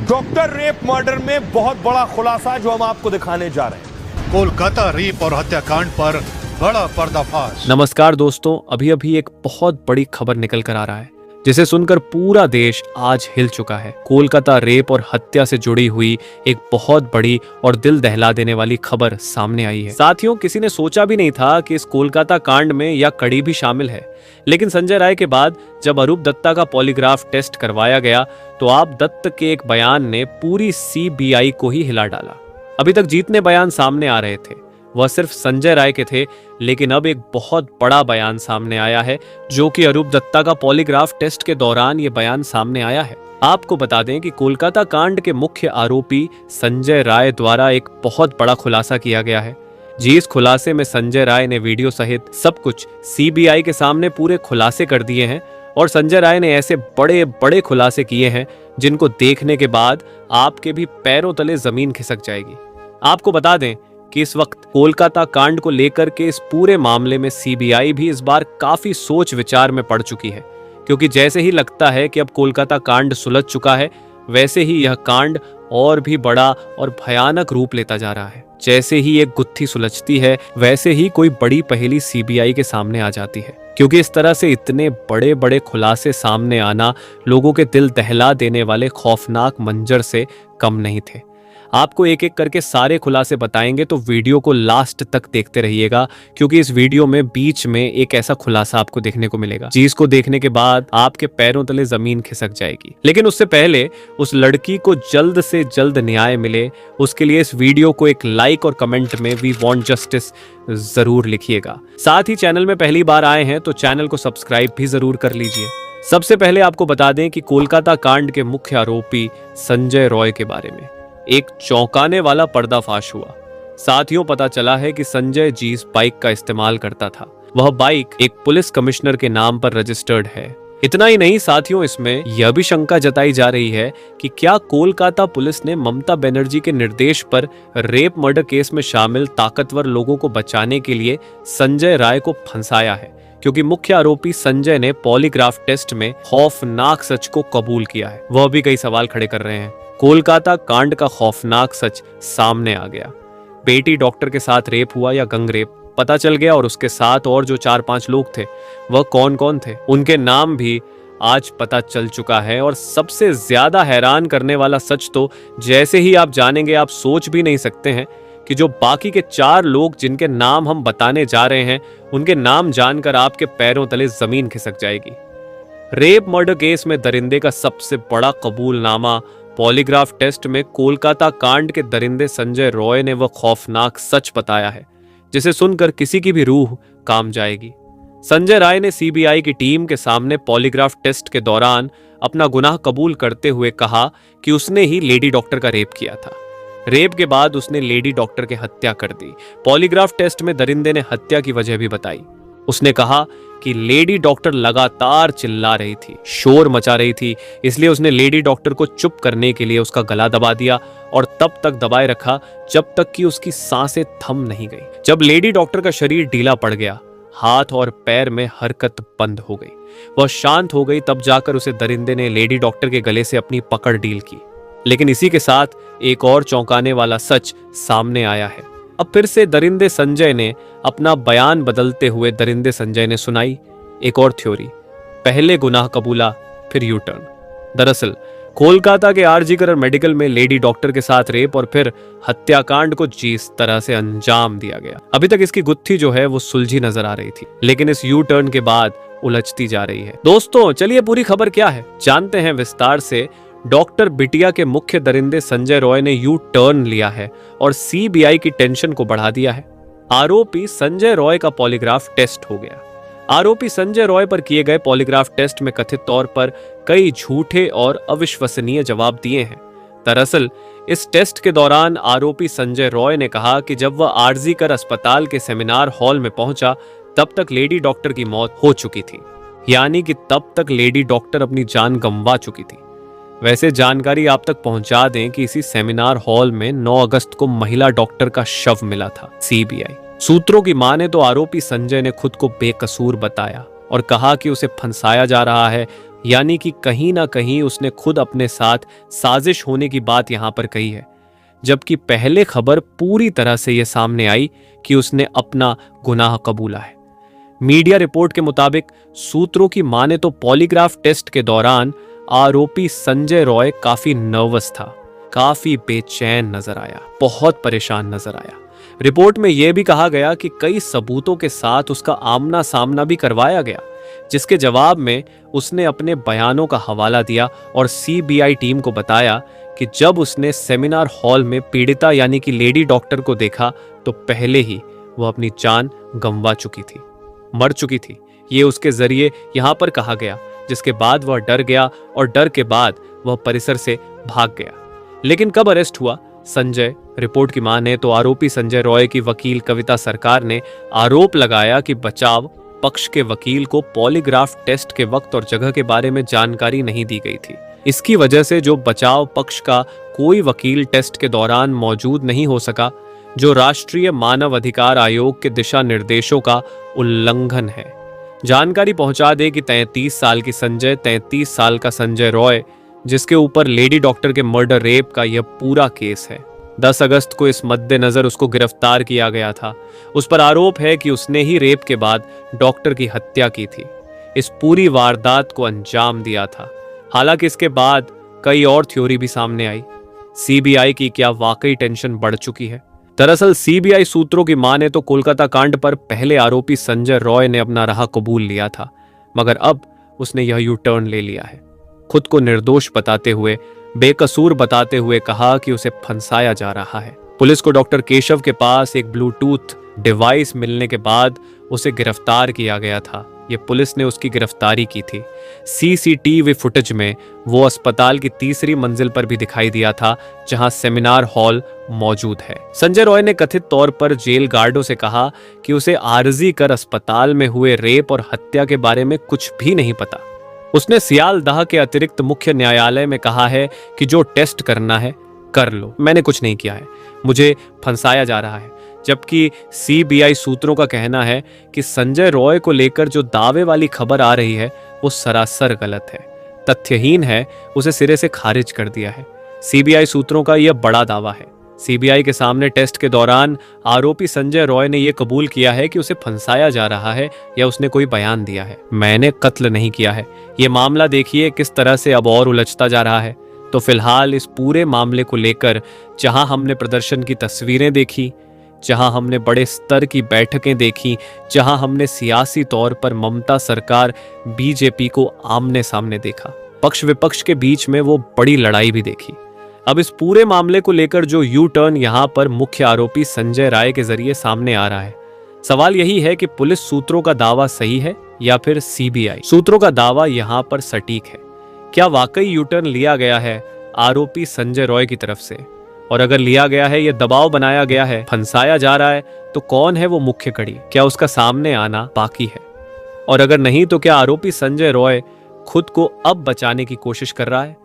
Doctor rape murder में बहुत बड़ा खुलासा जो हम आपको दिखाने जा रहे हैं। कोलकाता रेप और हत्याकांड पर बड़ा पर्दाफाश। नमस्कार दोस्तों, अभी एक बहुत बड़ी खबर निकल कर आ रहा है जिसे सुनकर पूरा देश आज हिल चुका है। कोलकाता रेप और हत्या से जुड़ी हुई एक बहुत बड़ी और दिल दहला देने वाली खबर सामने आई है। साथियों, किसी ने सोचा भी नहीं था कि इस कोलकाता कांड में यह कड़ी भी शामिल है, लेकिन संजय राय के बाद जब अरूप दत्ता का पॉलीग्राफ टेस्ट करवाया गया तो आप दत्त के एक बयान ने पूरी सीबीआई को ही हिला डाला। अभी तक जितने बयान सामने आ रहे थे वह सिर्फ संजय राय के थे, लेकिन अब एक बहुत बड़ा बयान सामने आया है जो कि अरूप दत्ता का पॉलीग्राफ टेस्ट के दौरान ये बयान सामने आया है। आपको बता दें कि कोलकाता कांड के मुख्य आरोपी संजय राय द्वारा एक बहुत बड़ा खुलासा किया गया है। जी, इस खुलासे में संजय राय ने वीडियो सहित सब कुछ सीबीआई के सामने पूरे खुलासे कर दिए हैं और संजय राय ने ऐसे बड़े बड़े खुलासे किए हैं जिनको देखने के बाद आपके भी पैरों तले जमीन खिसक जाएगी। आपको बता दें कि इस वक्त कोलकाता कांड को लेकर के इस पूरे मामले में सीबीआई भी इस बार काफी सोच विचार में पड़ चुकी है, क्योंकि जैसे ही लगता है कि अब कोलकाता कांड सुलझ चुका है, वैसे ही यह कांड और भी बड़ा और भयानक रूप लेता जा रहा है। जैसे ही एक गुत्थी सुलझती है, वैसे ही कोई बड़ी पहेली सीबीआई के सामने आ जाती है, क्योंकि इस तरह से इतने बड़े बड़े खुलासे सामने आना लोगों के दिल दहला देने वाले खौफनाक मंजर से कम नहीं थे। आपको एक एक करके सारे खुलासे बताएंगे, तो वीडियो को लास्ट तक देखते रहिएगा, क्योंकि इस वीडियो में बीच में एक ऐसा खुलासा आपको देखने को मिलेगा जिसको देखने के बाद आपके पैरों तले जमीन खिसक जाएगी। लेकिन उससे पहले उस लड़की को जल्द से जल्द न्याय मिले, उसके लिए इस वीडियो को एक लाइक और कमेंट में वी वांट जस्टिस जरूर लिखिएगा। साथ ही चैनल में पहली बार आए हैं तो चैनल को सब्सक्राइब भी जरूर कर लीजिए। सबसे पहले आपको बता दें कि कोलकाता कांड के मुख्य आरोपी संजय रॉय के बारे में एक चौंकाने वाला पर्दाफाश हुआ। साथियों, पता चला है कि संजय जिस बाइक का इस्तेमाल करता था वह बाइक एक पुलिस कमिश्नर के नाम पर रजिस्टर्ड है। इतना ही नहीं साथियों, इसमें यह भी शंका जताई जा रही है कि क्या कोलकाता पुलिस ने ममता बनर्जी के निर्देश पर रेप मर्डर केस में शामिल ताकतवर लोगों को बचाने के लिए संजय राय को फंसाया है, क्योंकि मुख्य आरोपी संजय ने पॉलीग्राफ टेस्ट में खौफनाक सच को कबूल किया है। वह भी कई सवाल खड़े कर रहे हैं। कोलकाता कांड का खौफनाक सच सामने आ गया। बेटी डॉक्टर के साथ रेप हुआ या गैंग रेप पता चल गया, और उसके साथ और जो 4-5 लोग थे वह कौन कौन थे उनके नाम भी आज पता चल चुका है। और सबसे ज्यादा हैरान करने वाला सच तो जैसे ही आप जानेंगे आप सोच भी नहीं सकते हैं कि जो बाकी के 4 लोग जिनके नाम हम बताने जा रहे हैं उनके नाम जानकर आपके पैरों तले जमीन खिसक जाएगी। रेप मर्डर केस में दरिंदे का सबसे बड़ा कबूलनामा पॉलीग्राफ टेस्ट में कोलकाता कांड के दरिंदे संजय रॉय ने वह खौफनाक सच बताया है जिसे सुनकर किसी की भी रूह कांप जाएगी। संजय राय ने सीबीआई की टीम के सामने पॉलीग्राफ टेस्ट के दौरान अपना गुनाह कबूल करते हुए कहा कि उसने ही लेडी डॉक्टर का रेप किया था। रेप के बाद उसने लेडी डॉक्टर की हत्या कर दी। पॉलीग्राफ टेस्ट में दरिंदे ने हत्या की वजह भी बताई। उसने कहा कि लेडी डॉक्टर लगातार चिल्ला रही थी, शोर मचा रही थी, इसलिए उसने लेडी डॉक्टर को चुप करने के लिए उसका गला दबा दिया और तब तक दबाए रखा जब तक कि उसकी सांसें थम नहीं गई। जब लेडी डॉक्टर का शरीर ढीला पड़ गया, हाथ और पैर में हरकत बंद हो गई, वह शांत हो गई, तब जाकर उसे दरिंदे ने लेडी डॉक्टर के गले से अपनी पकड़ ढील की। लेकिन इसी के साथ एक और चौंकाने वाला सच सामने आया है। अब फिर से दरिंदे संजय ने अपना बयान बदलते हुए दरिंदे संजय ने सुनाई एक और थ्योरी। पहले गुनाह कबूला फिर यू टर्न। दरअसल कोलकाता के आरजी मेडिकल में लेडी डॉक्टर के साथ रेप और फिर हत्याकांड को जिस तरह से अंजाम दिया गया, अभी तक इसकी गुत्थी जो है वो सुलझी नजर आ रही थी, लेकिन इस यू टर्न के बाद उलझती जा रही है। दोस्तों, चलिए पूरी खबर क्या है जानते हैं विस्तार से। डॉक्टर बिटिया के मुख्य दरिंदे संजय रॉय ने यू टर्न लिया है और सीबीआई की टेंशन को बढ़ा दिया है। आरोपी संजय रॉय का पॉलीग्राफ टेस्ट हो गया। आरोपी संजय रॉय पर किए गए पॉलीग्राफ टेस्ट में कथित तौर पर कई झूठे और अविश्वसनीय जवाब दिए हैं। दरअसल इस टेस्ट के दौरान आरोपी संजय रॉय ने कहा कि जब वह आरजीकर अस्पताल के सेमिनार हॉल में पहुंचा तब तक लेडी डॉक्टर की मौत हो चुकी थी, यानी कि तब तक लेडी डॉक्टर अपनी जान गंवा चुकी थी। वैसे जानकारी आप तक पहुंचा दें कि इसी सेमिनार हॉल में 9 अगस्त को महिला डॉक्टर का शव मिला था। सीबीआई सूत्रों की माने तो आरोपी संजय ने खुद को बेकसूर बताया और कहा कि उसे फंसाया जा रहा है, यानी कि कहीं ना कहीं उसने खुद अपने साथ साजिश होने की बात यहां पर कही है, जबकि पहले खबर पूरी तरह से यह सामने आई कि उसने अपना गुनाह कबूला है। मीडिया रिपोर्ट के मुताबिक सूत्रों की माने तो पॉलीग्राफ टेस्ट के दौरान आरोपी संजय रॉय काफी नर्वस था, काफी बेचैन नजर आया, बहुत परेशान नजर आया। रिपोर्ट में यह भी कहा गया कि कई सबूतों के साथ उसका आमना सामना भी करवाया गया, जिसके जवाब में उसने अपने बयानों का हवाला दिया और सीबीआई टीम को बताया कि जब उसने सेमिनार हॉल में पीड़िता यानी कि लेडी डॉक्टर को देखा तो पहले ही वह अपनी जान गंवा चुकी थी, मर चुकी थी। ये उसके जरिए यहां पर कहा गया, जिसके बाद वह डर गया और डर के बाद वह परिसर से भाग गया। लेकिन कब अरेस्ट हुआ संजय? रिपोर्ट की माने तो आरोपी संजय रॉय की वकील कविता सरकार ने आरोप लगाया कि बचाव पक्ष के वकील को पॉलीग्राफ टेस्ट के वक्त और जगह के बारे में जानकारी नहीं दी गई थी। इसकी वजह से जो बचाव पक्ष का कोई वकील टेस्ट के दौरान मौजूद नहीं हो सका, जो राष्ट्रीय मानव अधिकार आयोग के दिशा निर्देशों का उल्लंघन है। जानकारी पहुंचा दे कि 33 साल की संजय, 33 साल का संजय रॉय, जिसके ऊपर लेडी डॉक्टर के मर्डर रेप का यह पूरा केस है। 10 अगस्त को इस मद्देनजर उसको गिरफ्तार किया गया था। उस पर आरोप है कि उसने ही रेप के बाद डॉक्टर की हत्या की थी, इस पूरी वारदात को अंजाम दिया था। हालांकि इसके बाद कई और थ्योरी भी सामने आई। सीबीआई की क्या वाकई टेंशन बढ़ चुकी है? दरअसल सीबीआई सूत्रों की माने तो कोलकाता कांड पर पहले आरोपी संजय रॉय ने अपना राह कबूल लिया था, मगर अब उसने यह यू टर्न ले लिया है। खुद को निर्दोष बताते हुए, बेकसूर बताते हुए कहा कि उसे फंसाया जा रहा है। पुलिस को डॉक्टर केशव के पास एक ब्लूटूथ डिवाइस मिलने के बाद उसे गिरफ्तार किया गया था। ये पुलिस ने उसकी गिरफ्तारी की थी। सीसीटीवी फुटेज में वो अस्पताल की तीसरी मंजिल पर भी दिखाई दिया था, जहां सेमिनार हॉल मौजूद है। संजय रॉय ने कथित तौर पर जेल गार्डों से कहा कि उसे आर्जी कर अस्पताल में हुए रेप और हत्या के बारे में कुछ भी नहीं पता। उसने सियालदह के अतिरिक्त मुख्य न्यायालय में कहा है कि जो टेस्ट करना है कर लो, मैंने कुछ नहीं किया है, मुझे फंसाया जा रहा है। जबकि सीबीआई सूत्रों का कहना है कि संजय रॉय को लेकर जो दावे वाली खबर आ रही है वो सरासर गलत है, तथ्यहीन है, उसे सिरे से खारिज कर दिया है। सीबीआई सूत्रों का यह बड़ा दावा है। सीबीआई के सामने टेस्ट के दौरान आरोपी संजय रॉय ने यह कबूल किया है कि उसे फंसाया जा रहा है या उसने कोई बयान दिया है, मैंने कत्ल नहीं किया है। यह मामला देखिए किस तरह से अब और उलझता जा रहा है। तो फिलहाल इस पूरे मामले को लेकर जहां हमने प्रदर्शन की तस्वीरें देखी, जहां हमने बड़े स्तर की बैठकें देखी, जहां हमने सियासी तौर पर ममता सरकार बीजेपी को आमने सामने देखा, पक्ष विपक्ष के बीच में वो बड़ी लड़ाई भी देखी। अब इस पूरे मामले को लेकर जो यू टर्न यहां पर मुख्य आरोपी संजय राय के जरिए सामने आ रहा है, सवाल यही है कि पुलिस सूत्रों का दावा सही है या फिर सीबीआई सूत्रों का दावा यहां पर सटीक है। क्या वाकई यू टर्न लिया गया है आरोपी संजय रॉय की तरफ से? और अगर लिया गया है, यह दबाव बनाया गया है, फंसाया जा रहा है, तो कौन है वो मुख्य कड़ी? क्या उसका सामने आना बाकी है? और अगर नहीं तो क्या आरोपी संजय रॉय खुद को अब बचाने की कोशिश कर रहा है?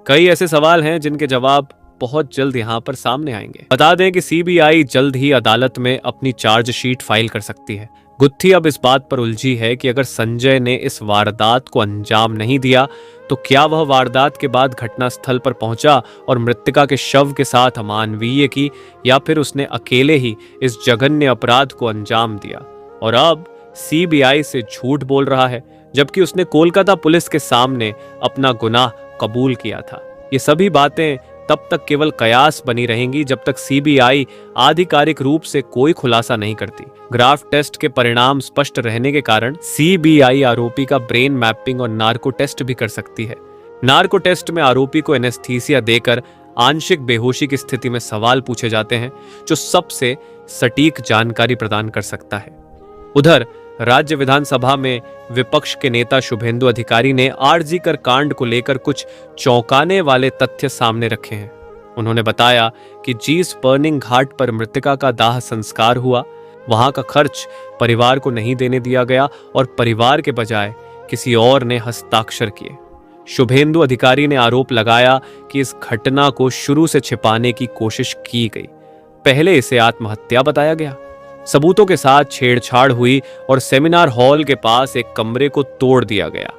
कई ऐसे सवाल हैं जिनके जवाब बहुत जल्द यहां पर सामने आएंगे। बता दें कि सीबीआई जल्द ही अदालत में अपनी चार्जशीट फाइल कर सकती है। गुत्थी अब इस बात पर उलझी है कि अगर संजय ने इस वारदात को अंजाम नहीं दिया तो क्या वह वारदात के बाद घटनास्थल पर पहुंचा और मृतका के शव के साथ अमानवीय की, या फिर उसने अकेले ही इस जघन्य अपराध को अंजाम दिया और अब सीबीआई से झूठ बोल रहा है, जबकि उसने कोलकाता पुलिस के सामने अपना गुनाह कबूल किया था। ये सभी बातें तब तक केवल कयास बनी रहेंगी जब तक सीबीआई आधिकारिक रूप से कोई खुलासा नहीं करती। ग्राफ टेस्ट के परिणाम स्पष्ट रहने के कारण सीबीआई आरोपी का ब्रेन मैपिंग और नार्को टेस्ट भी कर सकती है। नार्को टेस्ट में आरोपी को एनेस्थीसिया देकर आंशिक बेहोशी की स्थिति में सवाल पूछे जाते हैं, जो सबसे सटीक जानकारी प्रदान कर सकता है। उधर राज्य विधानसभा में विपक्ष के नेता शुभेंदु अधिकारी ने आरजी कर कांड को लेकर कुछ चौंकाने वाले तथ्य सामने रखे हैं। उन्होंने बताया कि जीस बर्निंग घाट पर मृतका का दाह संस्कार हुआ, वहां का खर्च परिवार को नहीं देने दिया गया और परिवार के बजाय किसी और ने हस्ताक्षर किए। शुभेंदु अधिकारी ने आरोप लगाया कि इस घटना को शुरू से छिपाने की कोशिश की गई, पहले इसे आत्महत्या बताया गया। सबूतों के साथ छेड़छाड़ हुई और सेमिनार हॉल के पास एक कमरे को तोड़ दिया गया।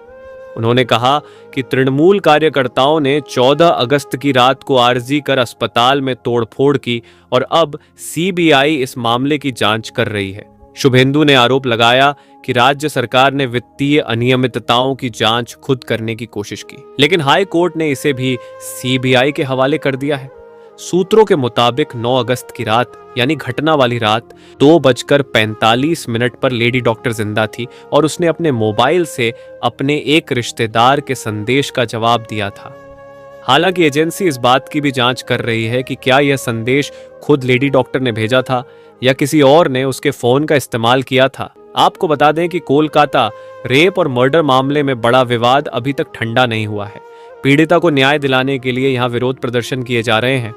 उन्होंने कहा कि तृणमूल कार्यकर्ताओं ने 14 अगस्त की रात को आर्जी कर अस्पताल में तोड़फोड़ की और अब सीबीआई इस मामले की जांच कर रही है। शुभेंदु ने आरोप लगाया कि राज्य सरकार ने वित्तीय अनियमितताओं की जांच खुद करने की कोशिश की, लेकिन हाई कोर्ट ने इसे भी सीबीआई के हवाले कर दिया है। सूत्रों के मुताबिक 9 अगस्त की रात यानी घटना वाली रात 2:45 पर लेडी डॉक्टर जिंदा थी और उसने अपने मोबाइल से अपने एक रिश्तेदार के संदेश का जवाब दिया था। हालांकि एजेंसी इस बात की भी जांच कर रही है कि क्या यह संदेश खुद लेडी डॉक्टर ने भेजा था या किसी और ने उसके फोन का इस्तेमाल किया था। आपको बता दें कि कोलकाता रेप और मर्डर मामले में बड़ा विवाद अभी तक ठंडा नहीं हुआ है। पीड़िता को न्याय दिलाने के लिए यहां विरोध प्रदर्शन किए जा रहे हैं।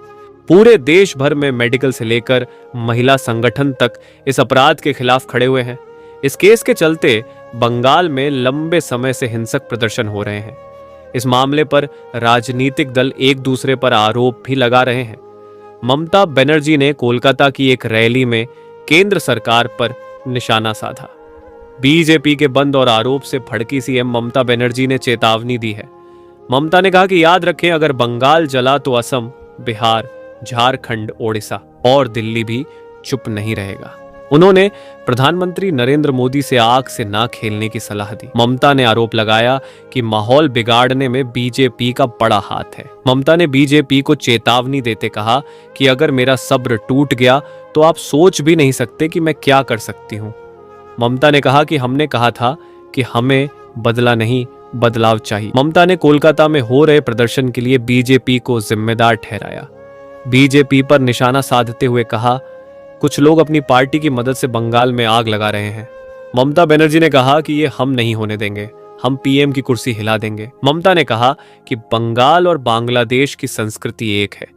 पूरे देश भर में मेडिकल से लेकर महिला संगठन तक इस अपराध के खिलाफ खड़े हुए हैं। इस केस के चलते बंगाल में लंबे समय से हिंसक प्रदर्शन हो रहे हैं। इस मामले पर राजनीतिक दल एक दूसरे पर आरोप भी लगा रहे हैं। ममता बनर्जी ने कोलकाता की एक रैली में केंद्र सरकार पर निशाना साधा। बीजेपी के बंद और आरोप से भड़की सीएम ममता बनर्जी ने चेतावनी दी है। ममता ने कहा कि याद रखें, अगर बंगाल जला तो असम, बिहार, झारखंड, ओडिशा और दिल्ली भी चुप नहीं रहेगा। उन्होंने प्रधानमंत्री नरेंद्र मोदी से आग से ना खेलने की सलाह दी। ममता ने आरोप लगाया कि माहौल बिगाड़ने में बीजेपी का बड़ा हाथ है। ममता ने बीजेपी को चेतावनी देते कहा कि अगर मेरा सब्र टूट गया तो आप सोच भी नहीं सकते कि मैं क्या कर सकती हूं। ममता ने कहा कि हमने कहा था कि हमें बदला नहीं, बदलाव चाहिए। ममता ने कोलकाता में हो रहे प्रदर्शन के लिए बीजेपी को जिम्मेदार ठहराया। बीजेपी पर निशाना साधते हुए कहा, कुछ लोग अपनी पार्टी की मदद से बंगाल में आग लगा रहे हैं। ममता बनर्जी ने कहा कि ये हम नहीं होने देंगे, हम पीएम की कुर्सी हिला देंगे। ममता ने कहा कि बंगाल और बांग्लादेश की संस्कृति एक है।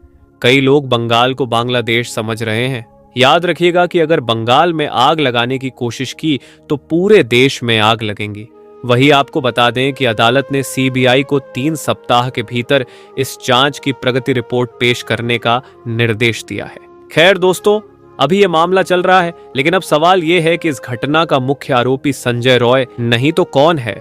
कई लोग बंगाल को बांग्लादेश समझ रहे हैं। याद रखिएगा कि अगर बंगाल में आग लगाने की कोशिश की तो पूरे देश में आग लगेंगी। वही आपको बता दें कि अदालत ने सीबीआई को 3 सप्ताह के भीतर इस जांच की प्रगति रिपोर्ट पेश करने का निर्देश दिया है। खैर दोस्तों, अभी ये मामला चल रहा है, लेकिन अब सवाल ये है कि इस घटना का मुख्य आरोपी संजय रॉय नहीं तो कौन है?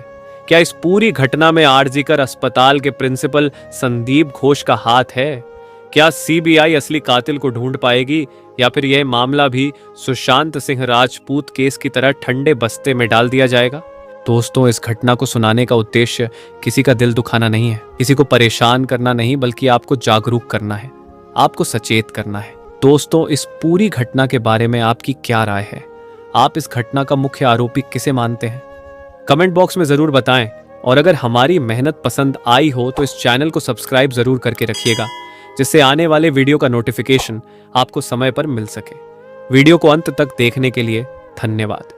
क्या इस पूरी घटना में आरजीकर अस्पताल के प्रिंसिपल संदीप घोष का हाथ है? क्या सीबीआई असली कातिल को ढूंढ पाएगी या फिर यह मामला भी सुशांत सिंह राजपूत केस की तरह ठंडे बस्ते में डाल दिया जाएगा? दोस्तों, इस घटना को सुनाने का उद्देश्य किसी का दिल दुखाना नहीं है, किसी को परेशान करना नहीं, बल्कि आपको जागरूक करना है, आपको सचेत करना है। दोस्तों, इस पूरी घटना के बारे में आपकी क्या राय है? आप इस घटना का मुख्य आरोपी किसे मानते हैं? कमेंट बॉक्स में जरूर बताएं। और अगर हमारी मेहनत पसंद आई हो तो इस चैनल को सब्सक्राइब जरूर करके रखिएगा, जिससे आने वाले वीडियो का नोटिफिकेशन आपको समय पर मिल सके। वीडियो को अंत तक देखने के लिए धन्यवाद।